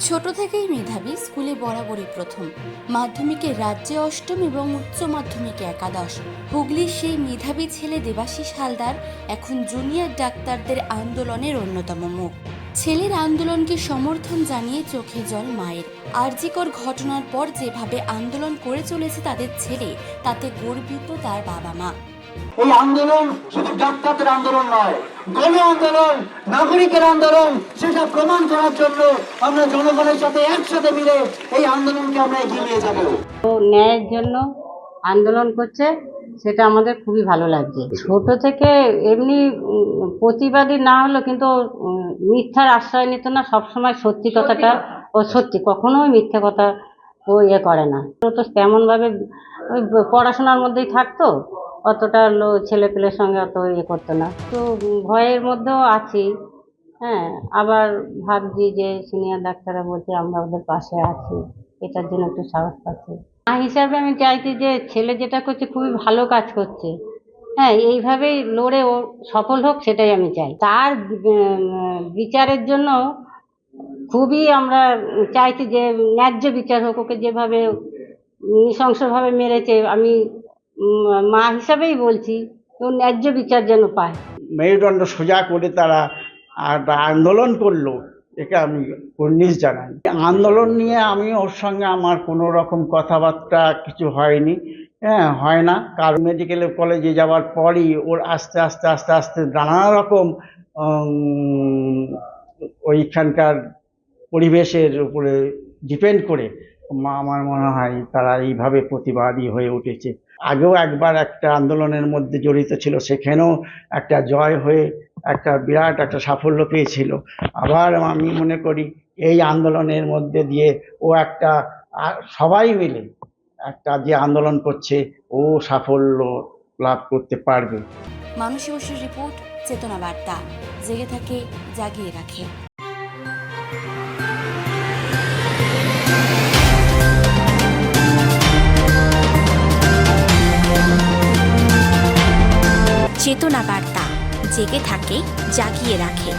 ছোট থেকেই মেধাবী, স্কুলে বরাবরই প্রথম, মাধ্যমিকে রাজ্যে অষ্টম এবং উচ্চ মাধ্যমিকে একাদশ। হুগলির সেই মেধাবী ছেলে দেবাশিস হালদার এখন জুনিয়র ডাক্তারদের আন্দোলনের অন্যতম মুখ। ছেলের আন্দোলনকে সমর্থন জানিয়ে চোখে জল মায়ের। আরজিকর ঘটনার পর যেভাবে আন্দোলন করে চলেছে তাদের ছেলে, তাতে গর্বিত তার বাবা মা। এই আন্দোলন শুধু ডাক্তারদের আন্দোলন নয়, গণ আন্দোলন, নাগরিকের আন্দোলন। সেটা প্রমাণ করার জন্য আমরা জনগণের সাথে একসাথে মিলে এই আন্দোলনকে আমরা এগিয়ে নিয়ে যাব। তো ন্যায়ের জন্য আন্দোলন করছে, সেটা আমাদের খুবই ভালো লাগছে। ছোট থেকে এমনি প্রতিবাদী না হলো, কিন্তু মিথ্যার আশ্রয় নিত না, সবসময় সত্যি কথাটা ও সত্যি, কখনোই মিথ্যে কথা ও করে না। ও তো তেমনভাবে ওই পড়াশোনার মধ্যেই থাকতো, অতটা ছেলে পেলের সঙ্গে অত করতো না। তো ভয়ের মধ্যেও আছি। হ্যাঁ, আবার ভাবছি যে সিনিয়র ডাক্তাররা বলছে আমরা ওদের পাশে আছি, এটার জন্য একটু সাহস পাচ্ছি। মা হিসাবে আমি চাইছি যে ছেলে যেটা করছে খুবই ভালো কাজ করছে। হ্যাঁ, এইভাবেই লড়ে ও সফল হোক, সেটাই আমি চাই। তার বিচারের জন্য খুবই আমরা চাইছি যে ন্যায্য বিচার হোক। ওকে যেভাবে নৃশংসভাবে মেরেছে, আমি মা হিসাবেই বলছি, ও ন্যায্য বিচার যেন পায়। মেরুদণ্ড সোজা করে তারা আন্দোলন করলো, একে আমি কুর্নিশ জানাই। আন্দোলন নিয়ে আমি ওর সঙ্গে আমার কোনো রকম কথাবার্তা কিছু হয়নি, হ্যাঁ হয় না। কারণ মেডিকেল কলেজে যাওয়ার পরই ওর আস্তে আস্তে আস্তে আস্তে নানা রকম ওইখানকার পরিবেশের উপরে ডিপেন্ড করে আমার মনে হয় তারা এইভাবে প্রতিবাদী হয়ে উঠেছে। আগেও একবার একটা আন্দোলনের মধ্যে জড়িত ছিল, সেখানেও একটা জয় হয়ে একটা বিরাট একটা সাফল্য পেয়েছিল। আবার আমি মনে করি এই আন্দোলনের মধ্যে দিয়ে ও একটা সবাই মিলে একটা যে আন্দোলন করছে, ও সাফল্য লাভ করতে পারবে। মানসী বসুর রিপোর্ট, চেতনা বার্তা। জেগে থাকে, জাগিয়ে রাখে। চেতনা বার্তা, জেগে থাকে, জাগিয়ে রাখে।